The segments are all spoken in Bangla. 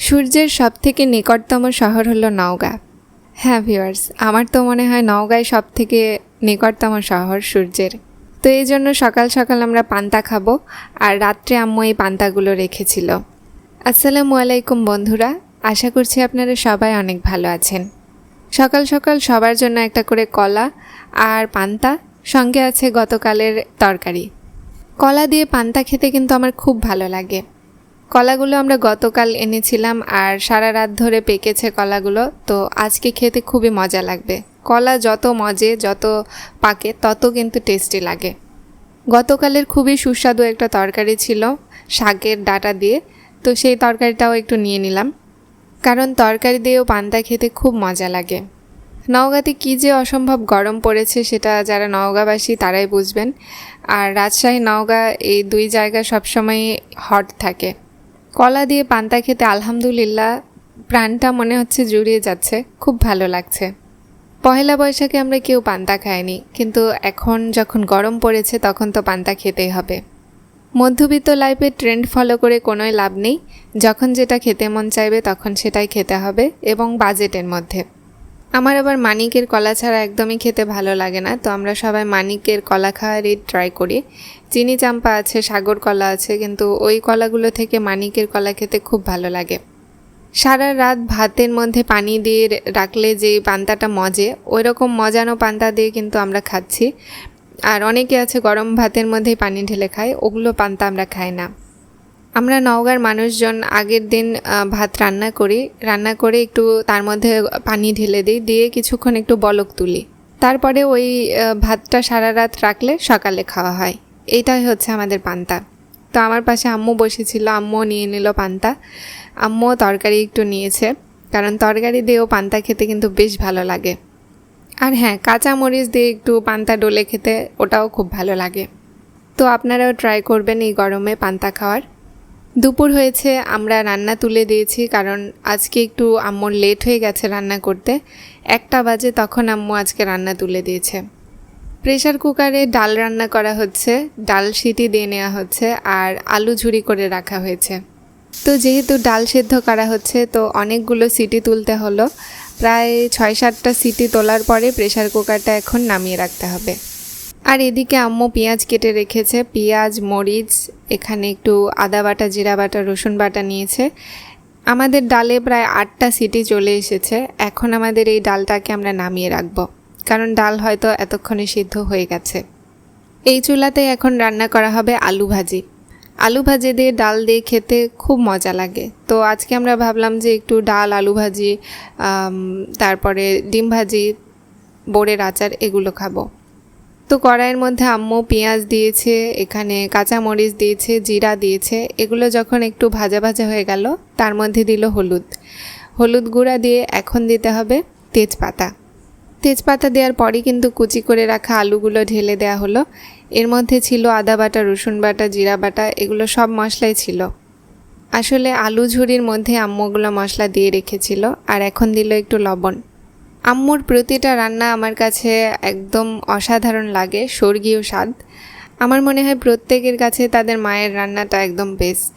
সূর্যের সবথেকে নিকটতম শহর হলো নওগাঁ। হ্যাঁ ভিউয়ার্স, আমার তো মনে হয় নওগাঁই সবথেকে নিকটতম শহর সূর্যের। তো এই জন্য সকাল সকাল আমরা পান্তা খাবো, আর রাত্রে আম্মু এই পান্তাগুলো রেখেছিল। আসসালামু আলাইকুম বন্ধুরা, আশা করছি আপনারা সবাই অনেক ভালো আছেন। সকাল সকাল সবার জন্য একটা করে কলা আর পান্তা, সঙ্গে আছে গতকালের তরকারি। কলা দিয়ে পান্তা খেতে কিন্তু আমার খুব ভালো লাগে। কলাগুলো আমরা গতকাল এনেছিলাম আর সারা রাত ধরে পেকেছে কলাগুলো, তো আজকে খেতে খুবই মজা লাগবে। কলা যত মজে, যত পাকে, তত কিন্তু টেস্টি লাগে। গতকালের খুবই সুস্বাদু একটা তরকারি ছিল শাকের ডাঁটা দিয়ে, তো সেই তরকারিটাও একটু নিয়ে নিলাম, কারণ তরকারি দিয়েও পান্তা খেতে খুব মজা লাগে। নওগাঁতে কী যে অসম্ভব গরম পড়েছে সেটা যারা নওগাঁবাসী তারাই বুঝবেন। আর রাজশাহী নওগাঁ এই দুই জায়গা সবসময় হট থাকে। কলা দিয়ে পান্তা খেতে আলহামদুলিল্লাহ প্রাণটা মনে হচ্ছে জুড়িয়ে যাচ্ছে, খুব ভালো লাগছে। পহেলা বৈশাখে আমরা কেউ পান্তা খাইনি, কিন্তু এখন যখন গরম পড়েছে তখন তো পান্তা খেতেই হবে। মধ্যবিত্ত লাইফে ট্রেন্ড ফলো করে কোনোই লাভ নেই। যখন যেটা খেতে মন চাইবে তখন সেটাই খেতে হবে, এবং বাজেটের মধ্যে। আমার আবার মানিকের কলা ছাড়া একদমই খেতে ভালো লাগে না, তো আমরা সবাই মানিকের কলা খাওয়ারই ট্রাই করি। চিনি চাম্পা আছে, সাগর কলা আছে, কিন্তু ওই কলাগুলো থেকে মানিকের কলা খেতে খুব ভালো লাগে। সারা রাত ভাতের মধ্যে পানি দিয়ে রাখলে যে পান্তাটা মজে, ওই রকম মজানো পান্তা দিয়ে কিন্তু আমরা খাচ্ছি। আর অনেকে আছে গরম ভাতের মধ্যেই পানি ঢেলে খায়, ওগুলো পান্তা আমরা খাই না। আমরা নওগাঁর মানুষজন আগের দিন ভাত রান্না করে একটু তার মধ্যে পানি ঢেলে দিই, দিয়ে কিছুক্ষণ একটু বলক তুলি, তারপরে ওই ভাতটা সারা রাত রাখলে সকালে খাওয়া হয়। এইটাই হচ্ছে আমাদের পান্তা। তো আমার পাশে আম্মু বসেছিল, আম্মু নিয়ে নিল পান্তা। আম্মু তরকারি একটু নিয়েছে, কারণ তরকারি দিয়েও পান্তা খেতে কিন্তু বেশ ভালো লাগে। আর হ্যাঁ, কাঁচা মরিচ দিয়ে একটু পান্তা ডলে খেতে ওটাও খুব ভালো লাগে। তো আপনারাও ট্রাই করবেন এই গরমে পান্তা খাওয়ার। দুপুর হয়েছে, আমরা রান্না তুলে দিয়েছি, কারণ আজকে একটু আম্মুর লেট হয়ে গেছে রান্না করতে। 1টা বাজে তখন আম্মু আজকে রান্না তুলে দিয়েছে। প্রেশার কুকারে ডাল রান্না করা হচ্ছে, ডাল সিটি দিয়ে নেওয়া হচ্ছে, আর আলু ঝুরি করে রাখা হয়েছে। তো যেহেতু ডাল সেদ্ধ করা হচ্ছে, তো অনেকগুলো সিটি তুলতে হলো। প্রায় 6-7টা সিটি তোলার পরে প্রেশার কুকারটা এখন নামিয়ে রাখতে হবে। আর এদিকে আম্মু পেঁয়াজ কেটে রেখেছে, পেঁয়াজ, মরিচ, এখানে একটু আদা বাটা, জিরা বাটা, রসুন বাটা নিয়েছে। আমাদের ডালে প্রায় 8টা সিটি চলে এসেছে। এখন আমাদের এই ডালটাকে আমরা নামিয়ে রাখবো, কারণ ডাল হয়তো এতক্ষণে সিদ্ধ হয়ে গেছে। এই চুলাতে এখন রান্না করা হবে আলু ভাজি। আলু ভাজি দিয়ে ডাল দিয়ে খেতে খুব মজা লাগে। তো আজকে আমরা ভাবলাম যে একটু ডাল, আলু ভাজি, তারপরে ডিম ভাজি, বোড়ের আচার, এগুলো খাবো। তো কড়াইয়ের মধ্যে আম্মু পেঁয়াজ দিয়েছে, এখানে কাঁচা মরিচ দিয়েছে, জিরা দিয়েছে। এগুলো যখন একটু ভাজা ভাজা হয়ে গেল, তার মধ্যে দিল হলুদ গুঁড়া দিয়ে এখন দিতে হবে তেজপাতা দেওয়ার পরই কিন্তু কুচি করে রাখা আলুগুলো ঢেলে দেওয়া হলো। এর মধ্যে ছিল আদা বাটা, রসুন বাটা, জিরা বাটা, এগুলো সব মশলাই ছিল। আসলে আলু ঝুরির মধ্যে আম্মুগুলো মশলা দিয়ে রেখেছিল, আর এখন দিল একটু লবণ। আম্মুর প্রতিটা রান্না আমার কাছে একদম অসাধারণ লাগে, স্বর্গীয় স্বাদ। আমার মনে হয় প্রত্যেকের কাছে তাদের মায়ের রান্নাটা একদম বেস্ট।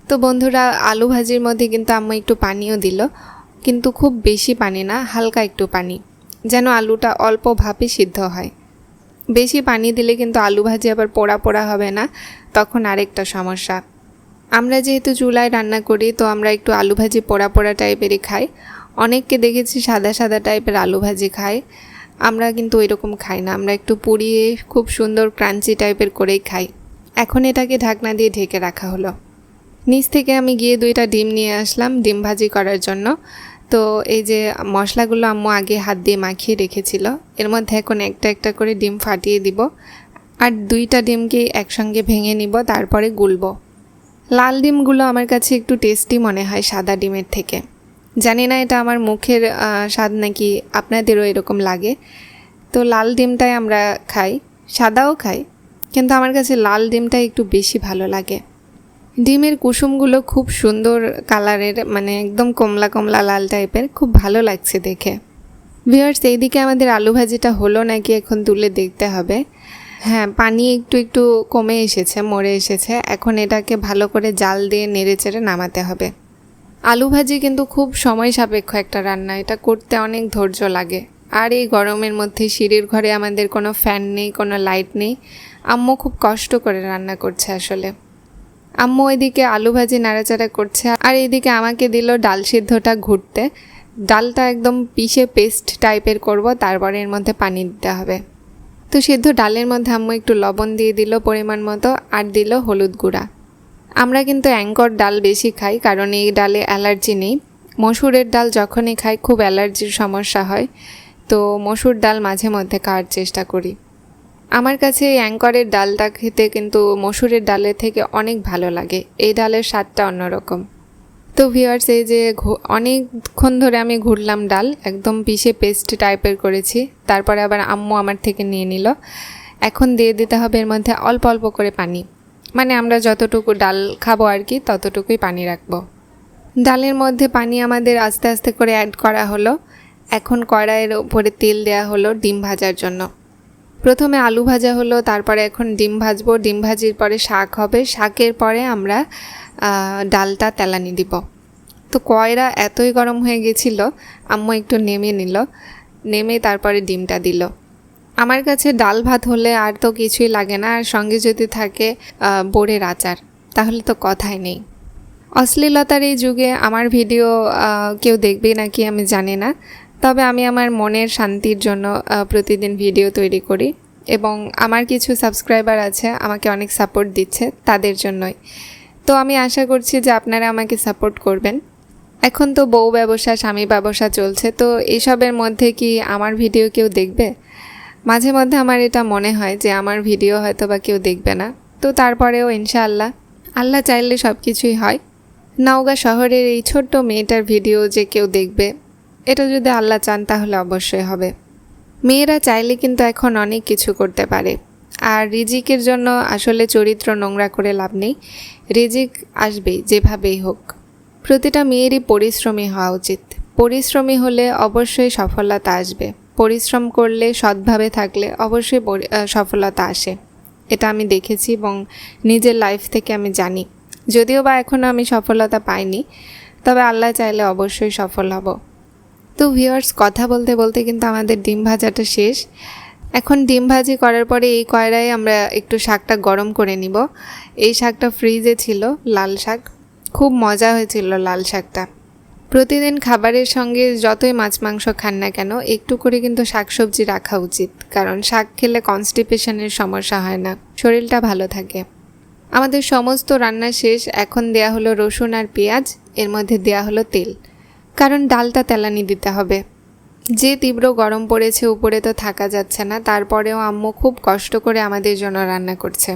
তো বন্ধুরা, আলু ভাজির মধ্যে কিন্তু আম্মু একটু পানিও দিল, কিন্তু খুব বেশি পানি না, হালকা একটু পানি, যেন আলুটা অল্প ভাপে সিদ্ধ হয়। বেশি পানি দিলে কিন্তু আলু ভাজি আবার পোড়া পোড়া হবে না, তখন আরেকটা সমস্যা। আমরা যেহেতু চুলায় রান্না করি, তো আমরা একটু আলু ভাজি পোড়া পোড়া টাইপেরই খাই। অনেককে দেখেছি সাদা সাদা টাইপের আলু ভাজি খায়, আমরা কিন্তু ওইরকম খাই না। আমরা একটু পুড়িয়ে খুব সুন্দর ক্রাঞ্চি টাইপের করেই খাই। এখন এটাকে ঢাকনা দিয়ে ঢেকে রাখা হলো। নিচ থেকে আমি গিয়ে 2টা ডিম নিয়ে আসলাম ডিম ভাজি করার জন্য। তো এই যে মশলাগুলো আম্মু আগে হাত দিয়ে মাখিয়ে রেখেছিল, এর মধ্যে এখন একটা একটা করে ডিম ফাটিয়ে দিব, আর 2টা ডিমকে একসঙ্গে ভেঙে নিব, তারপরে গুলব। লাল ডিমগুলো আমার কাছে একটু টেস্টি মনে হয় সাদা ডিমের থেকে। জানি না এটা আমার মুখের স্বাদ নাকি আপনাদেরও এরকম লাগে। তো লাল ডিমটাই আমরা খাই, সাদাও খাই, কিন্তু আমার কাছে লাল ডিমটাই একটু বেশি ভালো লাগে। ডিমের কুসুমগুলো খুব সুন্দর কালারের, মানে একদম কমলা কমলা লাল টাইপের, খুব ভালো লাগছে দেখে। ভিউয়ার্স, এইদিকে আমাদের আলু ভাজিটা হলো নাকি এখন তুলে দেখতে হবে। হ্যাঁ, পানি একটু একটু কমে এসেছে, মরে এসেছে। এখন এটাকে ভালো করে জাল দিয়ে নেড়ে চেড়ে নামাতে হবে। আলু ভাজি কিন্তু খুব সময় সাপেক্ষ একটা রান্না, এটা করতে অনেক ধৈর্য লাগে। আর এই গরমের মধ্যে সিঁড়ির ঘরে আমাদের কোনো ফ্যান নেই, কোনো লাইট নেই। আম্মু খুব কষ্ট করে রান্না করছে আসলে। আম্মু এদিকে আলু ভাজি নাড়াচাড়া করছে, আর এদিকে আমাকে দিল ডাল সিদ্ধটা ঘুরতে। ডালটা একদম পিষে পেস্ট টাইপের করব, তারপরে এর মধ্যে পানি দিতে হবে। তো সিদ্ধ ডালের মধ্যে আম্মু একটু লবণ দিয়ে দিল পরিমাণ মতো, আর দিল হলুদ গুঁড়া। আমরা কিন্তু অ্যাঙ্কর ডাল বেশি খাই, কারণ এই ডালে অ্যালার্জি নেই। মসুরের ডাল যখনই খাই খুব অ্যালার্জির সমস্যা হয়, তো মসুর ডাল মাঝে মধ্যে খাওয়ার চেষ্টা করি। আমার কাছে এই অ্যাঙ্করের ডালটা খেতে কিন্তু মসুরের ডালের থেকে অনেক ভালো লাগে, এই ডালের স্বাদটা অন্যরকম। তো ভিউয়ার্স, এই যে অনেকক্ষণ ধরে আমি ঘুরলাম ডাল, একদম পিষে পেস্ট টাইপের করেছি। তারপরে আবার আম্মু আমার থেকে নিয়ে নিল। এখন দিয়ে দিতে হবে এর মধ্যে অল্প অল্প করে পানি, মানে আমরা যতটুকু ডাল খাবো আর কি ততটুকুই পানি রাখবো। ডালের মধ্যে পানি আমাদের আস্তে আস্তে করে অ্যাড করা হলো। এখন কড়াইয়ের উপরে তেল দেওয়া হলো ডিম ভাজার জন্য। প্রথমে আলু ভাজা হলো, তারপরে এখন ডিম ভাজবো। ডিম ভাজির পরে শাক হবে, শাকের পরে আমরা ডালটা তেলানি দিব। তো কড়াইটা এতই গরম হয়ে গেছিল, আম্মু একটু নেমে নিল, নেমে তারপরে ডিমটা দিল। আমার কাছে ডাল ভাত হলে আর তো কিছুই লাগে না, আর সঙ্গে যদি থাকে বোরের আচার, তাহলে তো কথাই নেই। অশ্লীলতার এই যুগে আমার ভিডিও কেউ দেখবে নাকি আমি জানি না, তবে আমি আমার মনের শান্তির জন্য প্রতিদিন ভিডিও তৈরি করি, এবং আমার কিছু সাবস্ক্রাইবার আছে আমাকে অনেক সাপোর্ট দিচ্ছে, তাদের জন্যই। তো আমি আশা করছি যে আপনারা আমাকে সাপোর্ট করবেন। এখন তো বউ ব্যবসা স্বামী ব্যবসা চলছে, তো এসবের মধ্যে কি আমার ভিডিও কেউ দেখবে? মাঝে মধ্যে আমার এটা মনে হয় যে আমার ভিডিও হয়তো বা কেউ দেখবে না, তো তারপরেও ইনশাআল্লাহ, আল্লাহ চাইলে সব কিছুই হয়। নওগাঁ শহরের এই ছোট্ট মেয়েটার ভিডিও যে কেউ দেখবে, এটা যদি আল্লাহ চান তাহলে অবশ্যই হবে। মেয়েরা চাইলে কিন্তু এখন অনেক কিছু করতে পারে, আর রিজিকের জন্য আসলে চরিত্র নোংরা করে লাভ নেই। রিজিক আসবেই যেভাবেই হোক। প্রতিটা মেয়েরই পরিশ্রমী হওয়া উচিত। পরিশ্রমী হলে অবশ্যই সফলতা আসবে। পরিশ্রম করলে, সৎভাবে থাকলে অবশ্যই সফলতা আসে। এটা আমি দেখেছি এবং নিজের লাইফ থেকে আমি জানি। যদিও বা এখনও আমি সফলতা পাইনি, তবে আল্লাহ চাইলে অবশ্যই সফল হব। তো ভিউয়ার্স, কথা বলতে বলতে কিন্তু আমাদের ডিম ভাজাটা শেষ। এখন ডিম ভাজি করার পরে এই কড়াইয়ে আমরা একটু শাকটা গরম করে নিব। এই শাকটা ফ্রিজে ছিল, লাল শাক, খুব মজা হয়েছিল লাল শাকটা। প্রতিদিন খাবারের সঙ্গে যতই মাছ মাংস খান না কেন, একটু করে কিন্তু শাকসবজি রাখা উচিত, কারণ শাক খেলে কনস্টিপেশনের সমস্যা হয় না, শরীরটা ভালো থাকে। আমাদের সমস্ত রান্না শেষ। এখন দেয়া হলো রসুন আর পেঁয়াজ, এর মধ্যে দেয়া হলো তেল, কারণ ডালটা তেলানি দিতে হবে। যে তীব্র গরম পড়েছে, উপরে তো থাকা যাচ্ছে না, তারপরেও আম্মু খুব কষ্ট করে আমাদের জন্য রান্না করছে।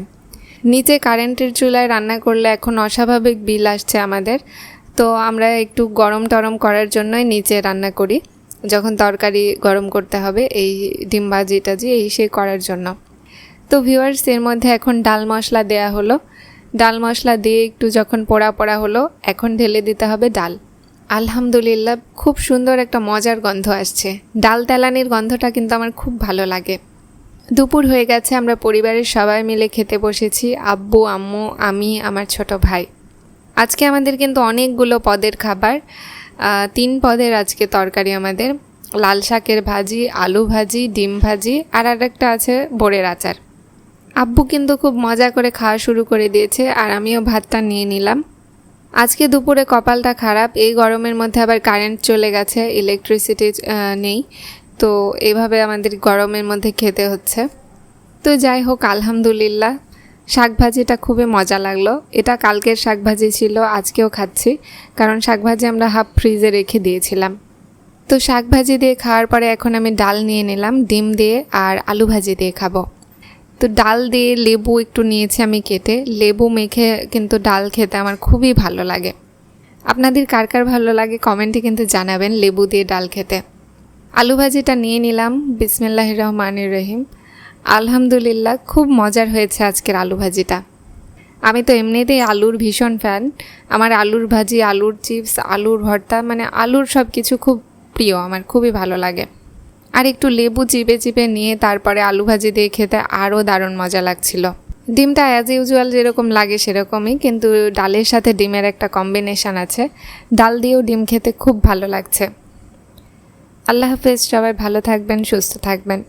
নিচে কারেন্টের চুলায় রান্না করলে এখন অস্বাভাবিক বিল আসছে আমাদের, তো আমরা একটু গরম টরম করার জন্যই নিচে রান্না করি, যখন তরকারি গরম করতে হবে, এই ডিম ভাজি টাজি এই সে করার জন্য। তো ভিউয়ার্স, এর মধ্যে এখন ডাল মশলা দেয়া হলো। ডাল মশলা দিয়ে একটু যখন পোড়া পোড়া হলো, এখন ঢেলে দিতে হবে ডাল। আলহামদুলিল্লাহ, খুব সুন্দর একটা মজার গন্ধ আসছে। ডাল তেলানির গন্ধটা কিন্তু আমার খুব ভালো লাগে। দুপুর হয়ে গেছে, আমরা পরিবারের সবাই মিলে খেতে বসেছি, আব্বু, আম্মু, আমি, আমার ছোট ভাই। আজকে আমাদের কিন্তু অনেকগুলো পদের খাবার, 3 পদের আজকে তরকারি আমাদের। লাল শাকের ভাজি, আলু ভাজি, ডিম ভাজি, আর একটা আছে বোরের আচার। আব্বু কিন্তু খুব মজা করে খাওয়া শুরু করে দিয়েছে, আর আমিও ভাতটা নিয়ে নিলাম। আজকে দুপুরে কপালটা খারাপ, এই গরমের মধ্যে আবার কারেন্ট চলে গেছে, ইলেকট্রিসিটি নেই, তো এইভাবে আমাদের গরমের মধ্যে খেতে হচ্ছে। তো যাই হোক, আলহামদুলিল্লাহ, শাকভাজিটা খুবই মজা লাগলো। এটা কালকের শাকভাজি ছিল, আজকেও খাচ্ছি, কারণ শাকভাজি আমরা হাফ ফ্রিজে রেখে দিয়েছিলাম। তো শাকভাজি দিয়ে খাওয়ার পরে এখন আমি ডাল নিয়ে নিলাম, ডিম দিয়ে আর আলু ভাজি দিয়ে খাবো। তো ডাল দিয়ে লেবু একটু নিয়েছি আমি কেটে, লেবু মেখে কিন্তু ডাল খেতে আমার খুবই ভালো লাগে। আপনাদের কার কার ভালো লাগে কমেন্টে কিন্তু জানাবেন লেবু দিয়ে ডাল খেতে। আলু ভাজিটা নিয়ে নিলাম, বিসমিল্লাহির রহমানির রহিম। আলহামদুলিল্লাহ, খুব মজার হয়েছে আজকের আলু ভাজিটা। আমি তো এমনিতেই আলুর ভীষণ ফ্যান। আমার আলুর ভাজি, আলুর চিপস, আলুর ভর্তা, মানে আলুর সব কিছু খুব প্রিয়, আমার খুবই ভালো লাগে। আর একটু লেবু চিপে চিপে নিয়ে তারপরে আলু ভাজি দিয়ে খেতে আরও দারুণ মজা লাগছিল। ডিমটা অ্যাজ ইউজুয়াল যেরকম লাগে সেরকমই, কিন্তু ডালের সাথে ডিমের একটা কম্বিনেশন আছে। ডাল দিয়েও ডিম খেতে খুব ভালো লাগছে। আল্লাহ হাফেজ, সবাই ভালো থাকবেন, সুস্থ থাকবেন।